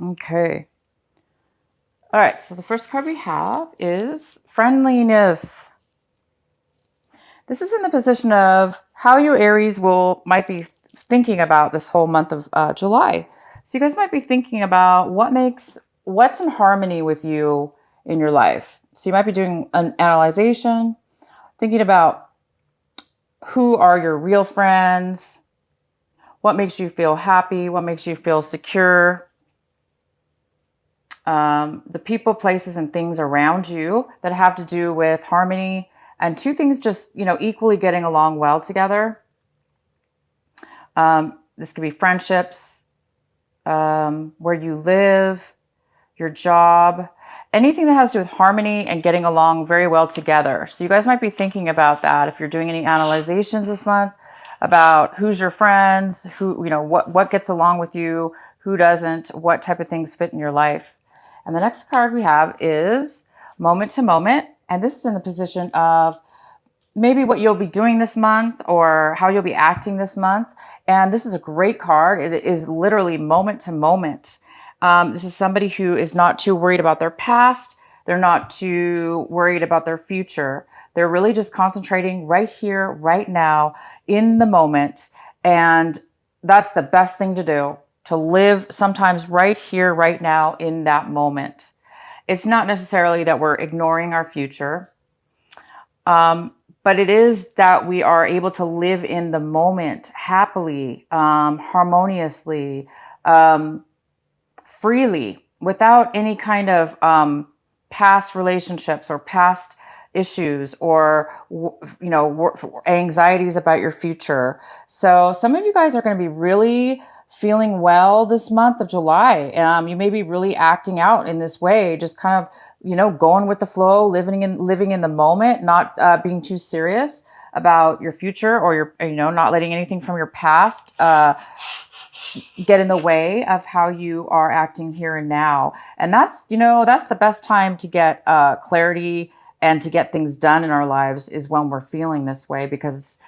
Okay. All right. So the first card we have is friendliness. This is in the position of how you Aries will might be thinking about this whole month of July. So you guys might be thinking about what's in harmony with you in your life. So you might be doing an analyzation, thinking about who are your real friends, what makes you feel happy, what makes you feel secure, the people, places, and things around you that have to do with harmony, and two things just, equally getting along well together. This could be friendships, where you live, your job, anything that has to do with harmony and getting along very well together. So you guys might be thinking about that if you're doing any analyzations this month about who's your friends, who, what gets along with you, who doesn't, what type of things fit in your life. And the next card we have is moment to moment. And this is in the position of maybe what you'll be doing this month or how you'll be acting this month. And this is a great card. It is literally moment to moment. This is somebody who is not too worried about their past. They're not too worried about their future. They're really just concentrating right here, right now, in the moment. And that's the best thing to do, to live sometimes right here, right now, in that moment. It's not necessarily that we're ignoring our future. But it is that we are able to live in the moment happily, harmoniously, freely, without any kind of past relationships or past issues or anxieties about your future. So some of you guys are going to be really feeling well this month of July. You may be really acting out in this way, just kind of going with the flow, living in the moment, not being too serious about your future, or your not letting anything from your past get in the way of how you are acting here and now. And that's the best time to get clarity and to get things done in our lives, is when we're feeling this way, because it's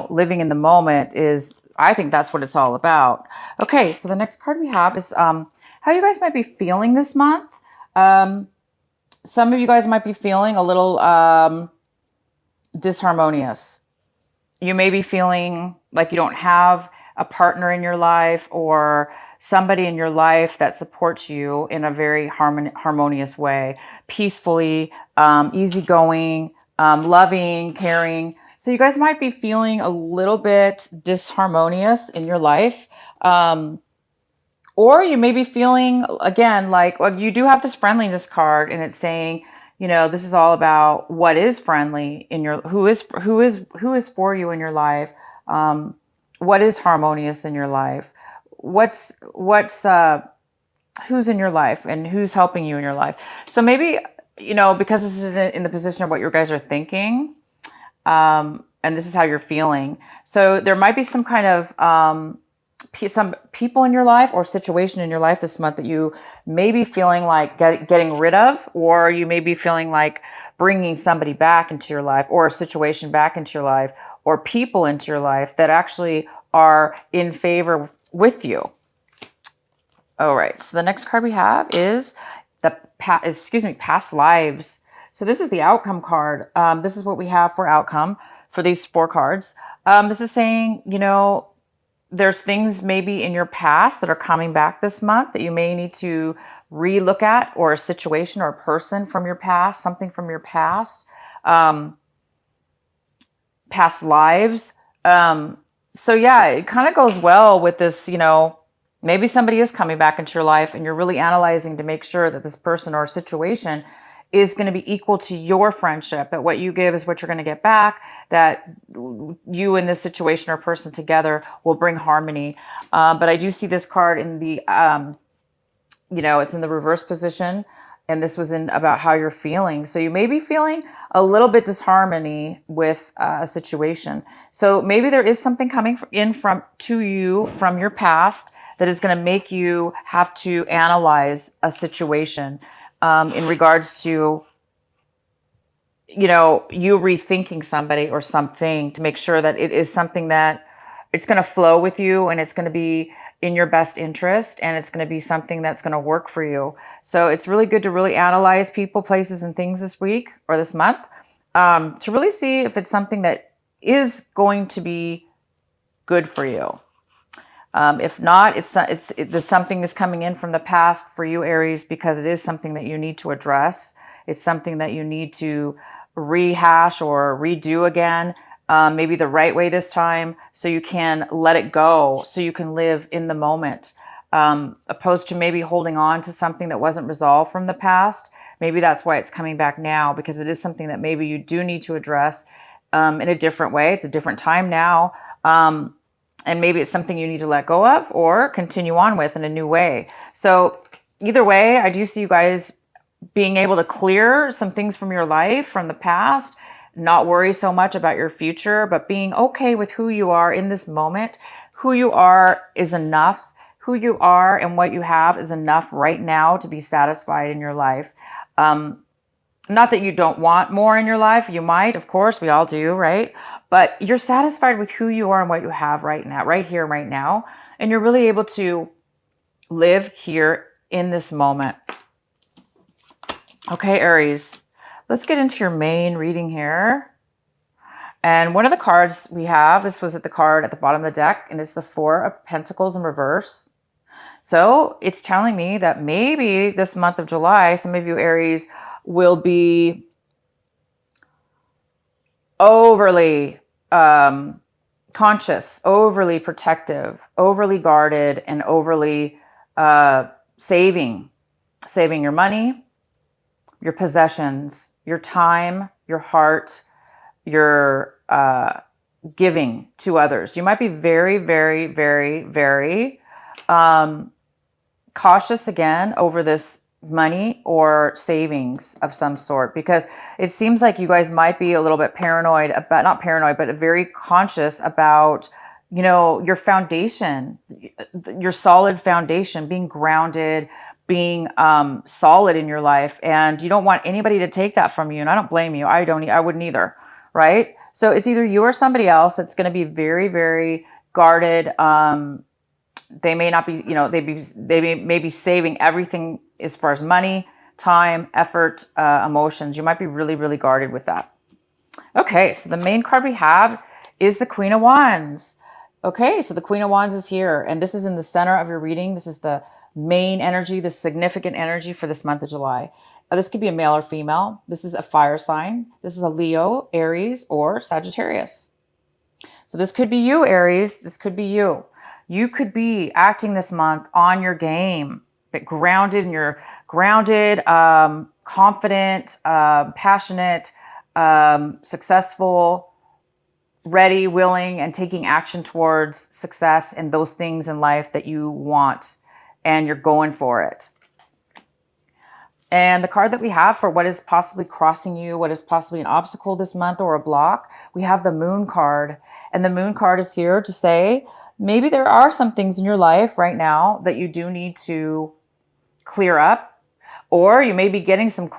living in the moment is, I think that's what it's all about. Okay, so the next card we have is how you guys might be feeling this month. Some of you guys might be feeling a little disharmonious. You may be feeling like you don't have a partner in your life or somebody in your life that supports you in a very harmonious way, peacefully, easygoing, loving, caring. So you guys might be feeling a little bit disharmonious in your life. Or you may be feeling, again, like, well, you do have this friendliness card, and it's saying, this is all about what is friendly in your, who is for you in your life. What is harmonious in your life? What's who's in your life and who's helping you in your life. So maybe, because this is in the position of what you guys are thinking, and this is how you're feeling. So there might be some kind of, some people in your life or situation in your life this month that you may be feeling like getting rid of, or you may be feeling like bringing somebody back into your life, or a situation back into your life, or people into your life that actually are in favor with you. All right. So the next card we have is past lives. So this is the outcome card. This is what we have for outcome for these 4 cards. This is saying, there's things maybe in your past that are coming back this month that you may need to re-look at, or a situation or a person from your past, something from your past, past lives. So yeah, it kind of goes well with this, maybe somebody is coming back into your life and you're really analyzing to make sure that this person or situation is going to be equal to your friendship, that what you give is what you're going to get back, that you and this situation or person together will bring harmony. But I do see this card in the, it's in the reverse position, and this was in about how you're feeling. So you may be feeling a little bit disharmony with a situation. So maybe there is something coming to you from your past that is going to make you have to analyze a situation, in regards to, you rethinking somebody or something, to make sure that it is something that it's going to flow with you, and it's going to be in your best interest, and it's going to be something that's going to work for you. So it's really good to really analyze people, places, and things this week or this month, to really see if it's something that is going to be good for you. If not, it's something is coming in from the past for you, Aries, because it is something that you need to address. It's something that you need to rehash or redo again, maybe the right way this time, so you can let it go, so you can live in the moment, opposed to maybe holding on to something that wasn't resolved from the past. Maybe that's why it's coming back now, because it is something that maybe you do need to address in a different way. It's a different time now. And maybe it's something you need to let go of or continue on with in a new way. So either way, I do see you guys being able to clear some things from your life, from the past, not worry so much about your future, but being okay with who you are in this moment. Who you are is enough. Who you are and what you have is enough right now to be satisfied in your life. Not that you don't want more in your life. You might, of course, we all do, right? But you're satisfied with who you are and what you have right now, right here, right now. And you're really able to live here in this moment. Okay, Aries, let's get into your main reading here. And one of the cards we have, this was at the card at the bottom of the deck, and it's the Four of Pentacles in reverse. So it's telling me that maybe this month of July, some of you Aries will be overly conscious, overly protective, overly guarded, and overly saving your money, your possessions, your time, your heart, your giving to others. You might be very, very, very, very cautious again over this money or savings of some sort, because it seems like you guys might be a little bit paranoid about, not paranoid, but very conscious about, you know, your foundation, your solid foundation, being grounded, being solid in your life. And you don't want anybody to take that from you. And I don't blame you. I wouldn't either. Right. So it's either you or somebody else that's going to be very, very guarded. They may not be, you know, they may be saving everything as far as money, time, effort, emotions. You might be really, really guarded with that. Okay, so the main card we have is the Queen of Wands. Okay, so the Queen of Wands is here, and this is in the center of your reading. This is the main energy, the significant energy for this month of July. This could be a male or female. This is a fire sign. This is a Leo, Aries, or Sagittarius. So this could be you, Aries. This could be you. You could be acting this month on your game, but grounded, and you're grounded, confident, passionate, successful, ready, willing, and taking action towards success and those things in life that you want, and you're going for it. And the card that we have for what is possibly crossing you, what is possibly an obstacle this month or a block, we have the Moon card. And the Moon card is here to say, maybe there are some things in your life right now that you do need to clear up, or you may be getting some,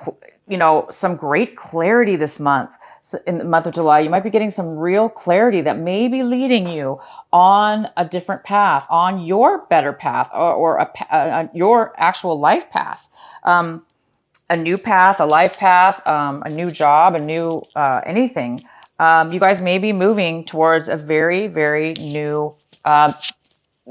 you know, some great clarity this month. So in the month of July, you might be getting some real clarity that may be leading you on a different path, on your better path, or your actual life path. A new path, a life path, a new job, a new anything. You guys may be moving towards a very, very new,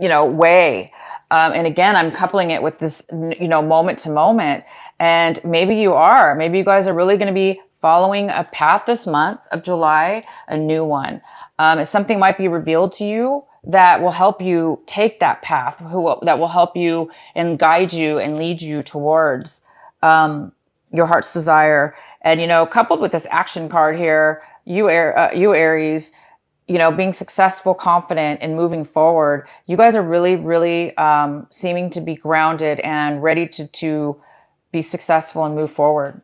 way. And again, I'm coupling it with this, moment to moment. And maybe you guys are really going to be following a path this month of July, a new one. Something might be revealed to you that will help you take that path, that will help you and guide you and lead you towards your heart's desire. And, coupled with this action card here, you Aries, being successful, confident, and moving forward, you guys are really, really seeming to be grounded and ready to be successful and move forward.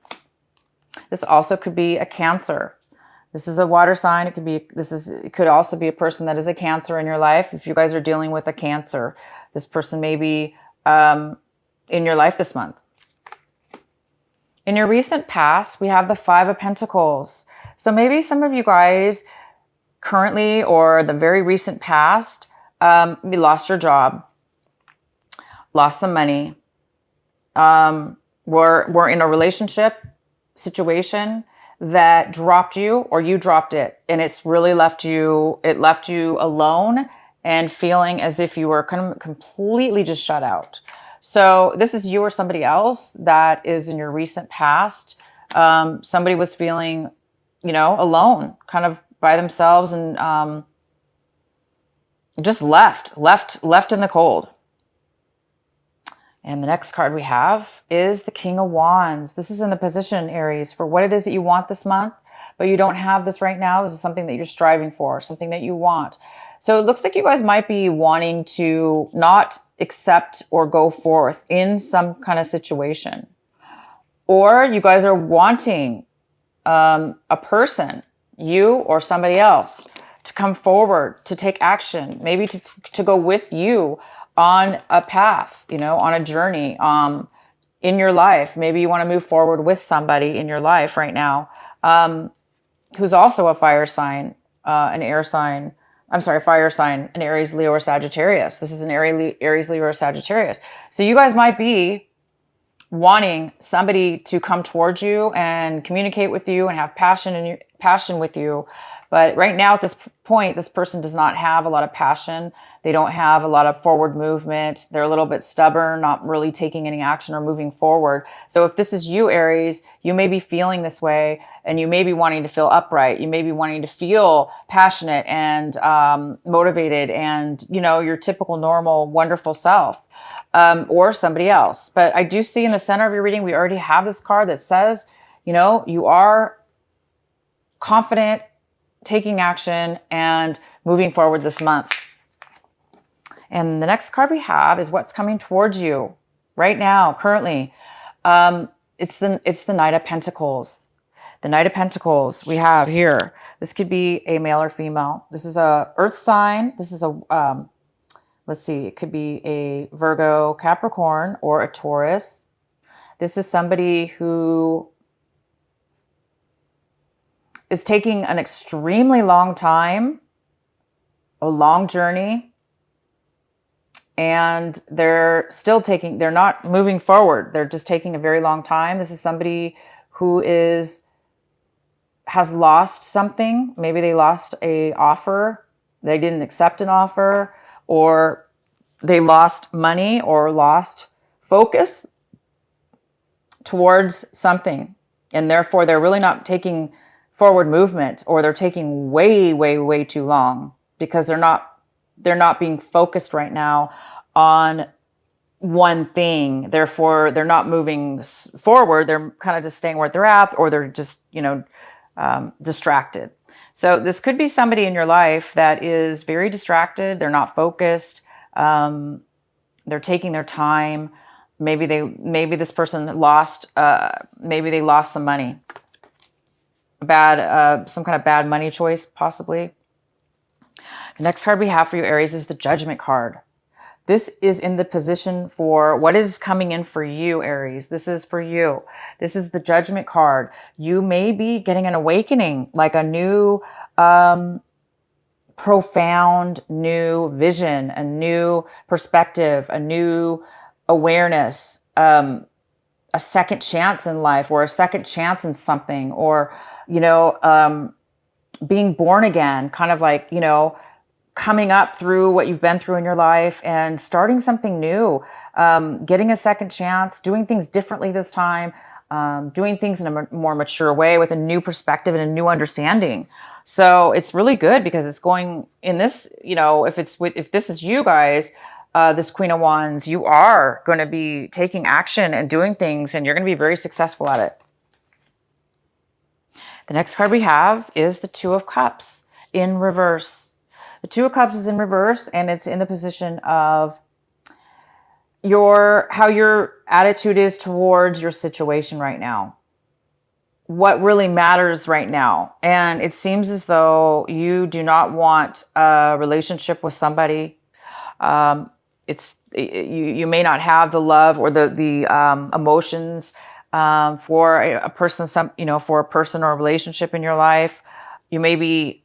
This also could be a Cancer. This is a water sign. It could also be a person that is a Cancer in your life. If you guys are dealing with a Cancer, this person may be in your life this month. In your recent past, we have the Five of Pentacles. So maybe some of you guys currently or the very recent past, you lost your job. lost some money, were in a relationship situation that dropped you, or you dropped it, and it's really left you alone and feeling as if you were kind of completely just shut out. So this is you or somebody else that is in your recent past. Somebody was feeling, alone, kind of by themselves, and just left in the cold. And the next card we have is the King of Wands. This is in the position, Aries, for what it is that you want this month, but you don't have this right now. This is something that you're striving for, something that you want. So it looks like you guys might be wanting to not accept or go forth in some kind of situation. Or you guys are wanting a person, you or somebody else, to come forward, to take action, maybe to go with you on a path, on a journey in your life. Maybe you want to move forward with somebody in your life right now who's also a fire sign, an air sign. I'm sorry, fire sign, an Aries, Leo, or Sagittarius. This is an Aries, Leo, or Sagittarius. So you guys might be wanting somebody to come towards you and communicate with you and have passion with you. But right now at this point, this person does not have a lot of passion. They don't have a lot of forward movement. They're a little bit stubborn, not really taking any action or moving forward. So if this is you, Aries, you may be feeling this way, and you may be wanting to feel upright. You may be wanting to feel passionate and motivated and, your typical, normal, wonderful self, or somebody else. But I do see in the center of your reading, we already have this card that says, you are confident, taking action, and moving forward this month. And the next card we have is what's coming towards you right now, currently. It's the Knight of Pentacles. The Knight of Pentacles we have here. This could be a male or female. This is a earth sign. This is a, let's see, it could be a Virgo, Capricorn, or a Taurus. This is somebody who is taking an extremely long time, a long journey, and they're not moving forward. They're just taking a very long time. This is somebody who has lost something. Maybe they lost an offer. They didn't accept an offer, or they lost money or lost focus towards something. And therefore they're really not taking forward movement, or they're taking way, way, way too long because they're not being focused right now on one thing. Therefore, they're not moving forward. They're kind of just staying where they're at, or they're just, distracted. So this could be somebody in your life that is very distracted. They're not focused. They're taking their time. Maybe this person lost, maybe they lost some money. Some kind of bad money choice, possibly. The next card we have for you, Aries, is the Judgment card. This is in the position for what is coming in for you, Aries. This is for you. This is the Judgment card. You may be getting an awakening, like a new, profound new vision, a new perspective, a new awareness, a second chance in life, or a second chance in something, or, being born again, kind of like, coming up through what you've been through in your life and starting something new, getting a second chance, doing things differently this time, doing things in a more mature way with a new perspective and a new understanding. So it's really good because it's going in this, if this is you guys, this Queen of Wands, you are going to be taking action and doing things, and you're going to be very successful at it. The next card we have is the Two of Cups in reverse. The Two of Cups is in reverse, and it's in the position of how your attitude is towards your situation right now. What really matters right now. And it seems as though you do not want a relationship with somebody. You may not have the love or the emotions for a person, for a person or a relationship in your life. You may be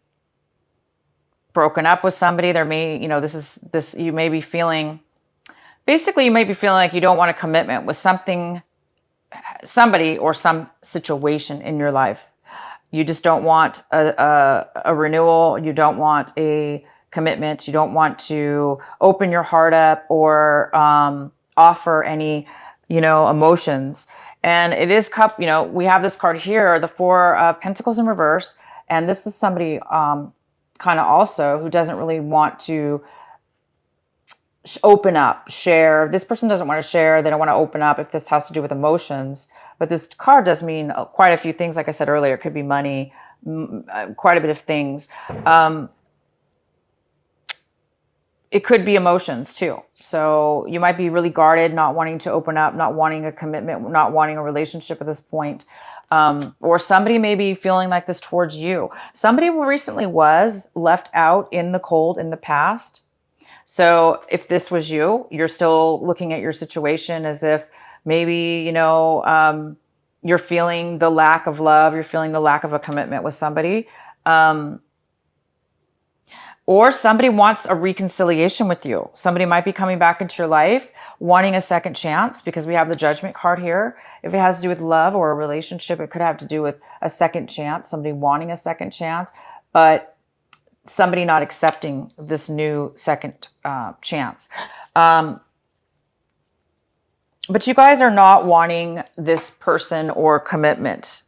broken up with somebody. There may, you may be feeling basically you might be feeling like you don't want a commitment with somebody or some situation in your life. You just don't want a renewal. You don't want a commitment. You don't want to open your heart up or offer any, emotions. And it is we have this card here, the Four of Pentacles in reverse. And this is somebody kind of also who doesn't really want to open up, share. This person doesn't want to share. They don't want to open up if this has to do with emotions. But this card does mean quite a few things. Like I said earlier, it could be money, quite a bit of things. It could be emotions too. So you might be really guarded, not wanting to open up, not wanting a commitment, not wanting a relationship at this point. Or somebody may be feeling like this towards you. Somebody who recently was left out in the cold in the past. So if this was you, you're still looking at your situation as if maybe, you're feeling the lack of love, you're feeling the lack of a commitment with somebody. Or somebody wants a reconciliation with you. Somebody might be coming back into your life, wanting a second chance, because we have the Judgment card here. If it has to do with love or a relationship, it could have to do with a second chance, somebody wanting a second chance, but somebody not accepting this new second chance. But you guys are not wanting this person or commitment.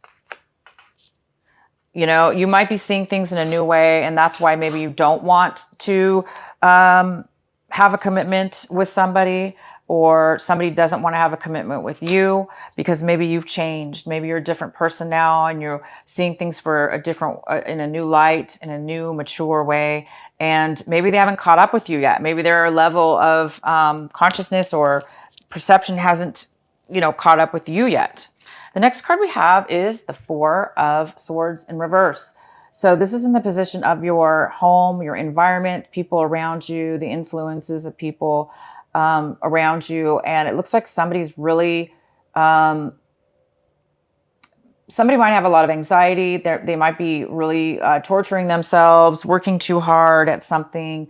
You might be seeing things in a new way, and that's why maybe you don't want to have a commitment with somebody, or somebody doesn't want to have a commitment with you because maybe you've changed. Maybe you're a different person now, and you're seeing things for in a new light, in a new, mature way. And maybe they haven't caught up with you yet. Maybe their level of consciousness or perception hasn't, caught up with you yet. The next card we have is the Four of Swords in reverse. So this is in the position of your home, your environment, people around you, the influences of people around you. And it looks like somebody's really, somebody might have a lot of anxiety. They might be really torturing themselves, working too hard at something,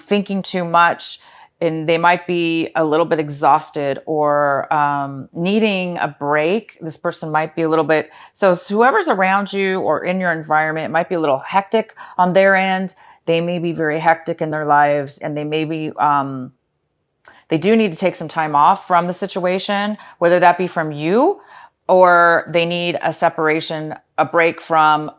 thinking too much. And they might be a little bit exhausted or needing a break. This person might be a little bit, so whoever's around you or in your environment, it might be a little hectic on their end. They may be very hectic in their lives, and they may be, they do need to take some time off from the situation, whether that be from you or they need a separation, a break from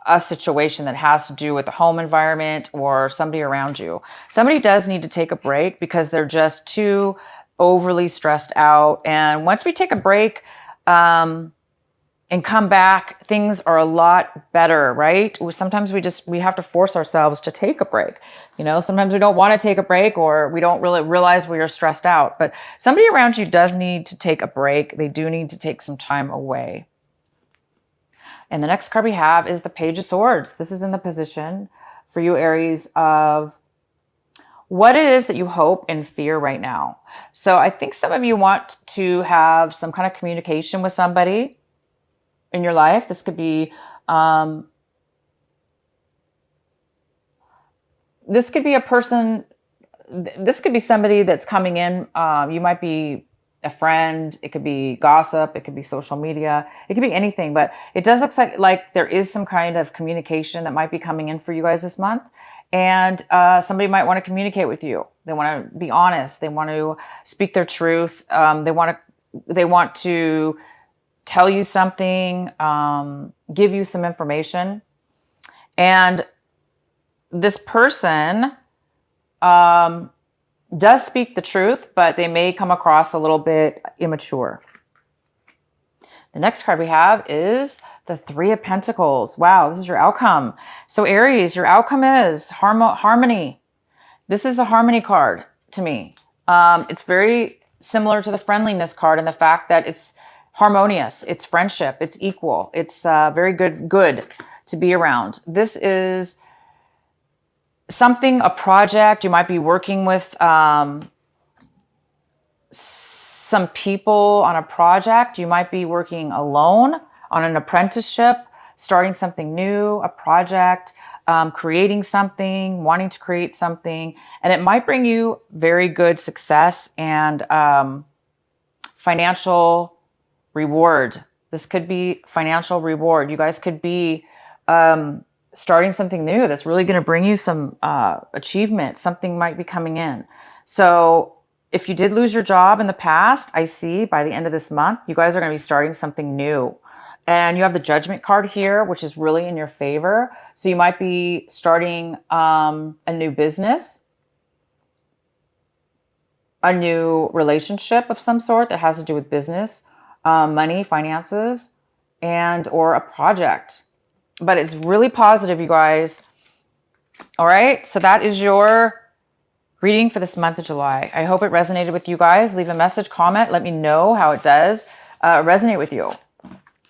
a situation that has to do with the home environment or somebody around you. Somebody does need to take a break because they're just too overly stressed out. And once we take a break and come back, things are a lot better, right? Sometimes we have to force ourselves to take a break. Sometimes we don't want to take a break, or we don't really realize we are stressed out. But somebody around you does need to take a break. They do need to take some time away. And the next card we have is the Page of Swords. This is in the position for you, Aries, of what it is that you hope and fear right now. So I think some of you want to have some kind of communication with somebody in your life. This could be a person. This could be somebody that's coming in. You might be a friend. It could be gossip. It could be social media. It could be anything, but it does look like there is some kind of communication that might be coming in for you guys this month. And somebody might want to communicate with you. They want to be honest. They want to speak their truth. They want to tell you something, give you some information. And this person does speak the truth, but they may come across a little bit immature. The next card we have is the Three of Pentacles. Wow, this is your outcome. So Aries, your outcome is harmony. This is a harmony card to me. It's very similar to the friendliness card in the fact that it's harmonious, it's friendship, it's equal, it's very good to be around. This is something, a project. You might be working with some people on a project. You might be working alone on an apprenticeship, starting something new, a project. creating something, wanting to create something, and it might bring you very good success and financial reward. This could be financial reward. You guys could be starting something new that's really going to bring you some achievement. Something might be coming in. So if you did lose your job in the past, I see by the end of this month, you guys are going to be starting something new. And you have the Judgment card here, which is really in your favor. So you might be starting a new business, a new relationship of some sort that has to do with business, money, finances, and or a project. But it's really positive, you guys. All right. So that is your reading for this month of July. I hope it resonated with you guys. Leave a message, comment. Let me know how it does resonate with you.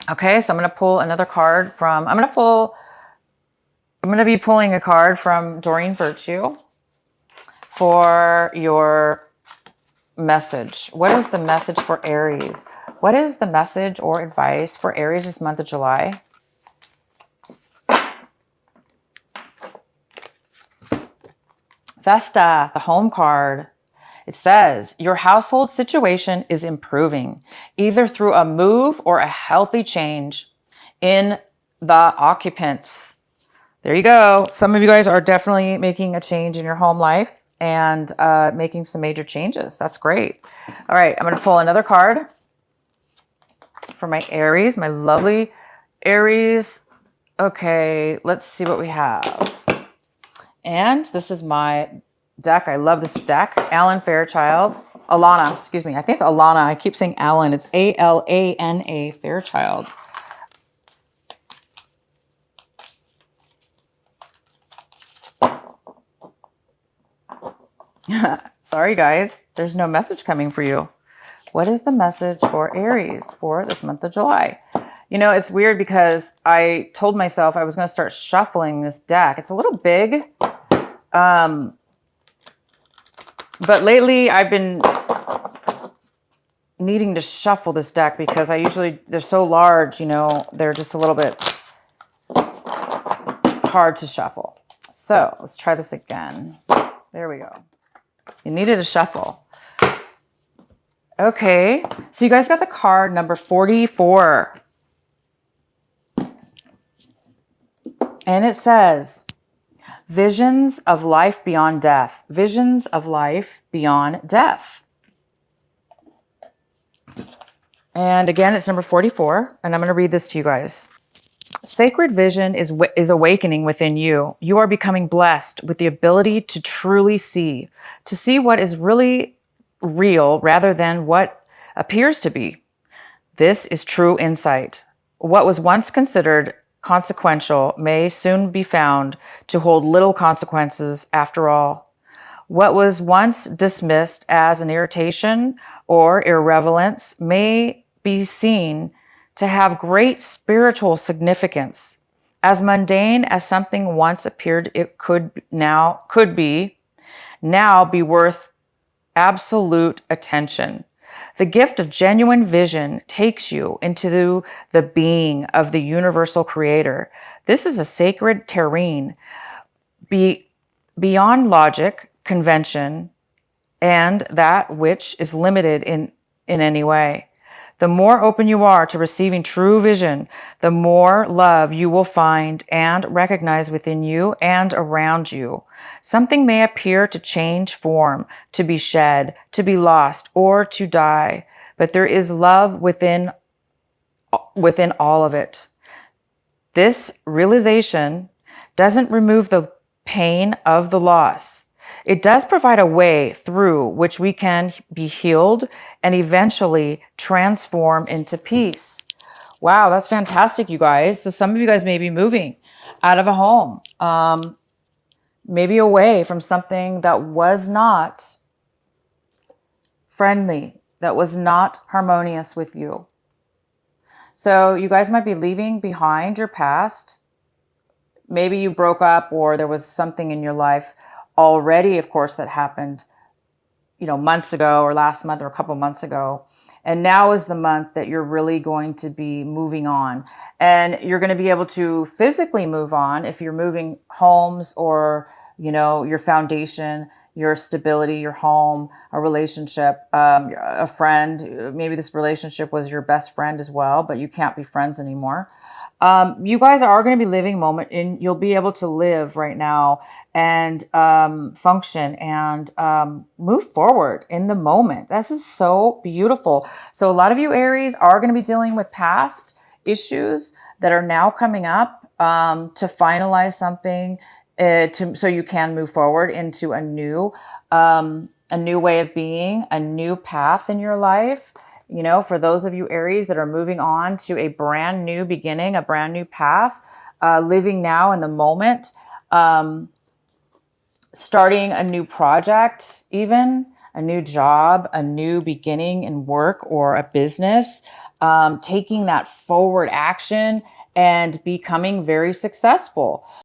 Okay. So I'm going to pull another card from, I'm going to be pulling a card from Doreen Virtue for your message. What is the message for Aries? What is the message or advice for Aries this month of July? Vesta, the home card. It says, your household situation is improving, either through a move or a healthy change in the occupants. There you go. Some of you guys are definitely making a change in your home life and making some major changes. That's great. All right, I'm going to pull another card for my Aries, my lovely Aries. Okay, let's see what we have. And this is my deck. I love this deck. Alan Fairchild. Alana, excuse me. I think it's Alana. I keep saying Alan. It's A-L-A-N-A, Fairchild. Sorry, guys. There's no message coming for you. What is the message for Aries for this month of July? You know, it's weird because I told myself I was going to start shuffling this deck. It's a little big. But lately I've been needing to shuffle this deck because they're so large, you know, they're just a little bit hard to shuffle. So let's try this again. There we go. You needed a shuffle. Okay. So you guys got the card number 44. And it says, visions of life beyond death. Visions of life beyond death. And again, it's number 44. And I'm going to read this to you guys. Sacred vision is awakening within you. You are becoming blessed with the ability to truly see. To see what is really real rather than what appears to be. This is true insight. What was once considered consequential may soon be found to hold little consequences after all. What was once dismissed as an irritation or irrelevance may be seen to have great spiritual significance. As mundane as something once appeared it could be worth absolute attention. The gift of genuine vision takes you into the being of the universal creator. This is a sacred terrain beyond logic, convention, and that which is limited in any way. The more open you are to receiving true vision, the more love you will find and recognize within you and around you. Something may appear to change form, to be shed, to be lost, or to die, but there is love within all of it. This realization doesn't remove the pain of the loss. It does provide a way through which we can be healed and eventually transform into peace. Wow, that's fantastic, you guys. So some of you guys may be moving out of a home, maybe away from something that was not friendly, that was not harmonious with you. So you guys might be leaving behind your past. Maybe you broke up or there was something in your life already, of course, that happened months ago or last month or a couple months ago. And now is the month that you're really going to be moving on. And you're going to be able to physically move on if you're moving homes or, your foundation, your stability, your home, a relationship, a friend. Maybe this relationship was your best friend as well, but you can't be friends anymore. You guys are going to be living moment and you'll be able to live right now and function and move forward in the moment. This is so beautiful. So a lot of you Aries are going to be dealing with past issues that are now coming up to finalize something so you can move forward into a new way of being, a new path in your life. For those of you Aries that are moving on to a brand new beginning, a brand new path, living now in the moment, starting a new project, even a new job, a new beginning in work or a business, taking that forward action and becoming very successful.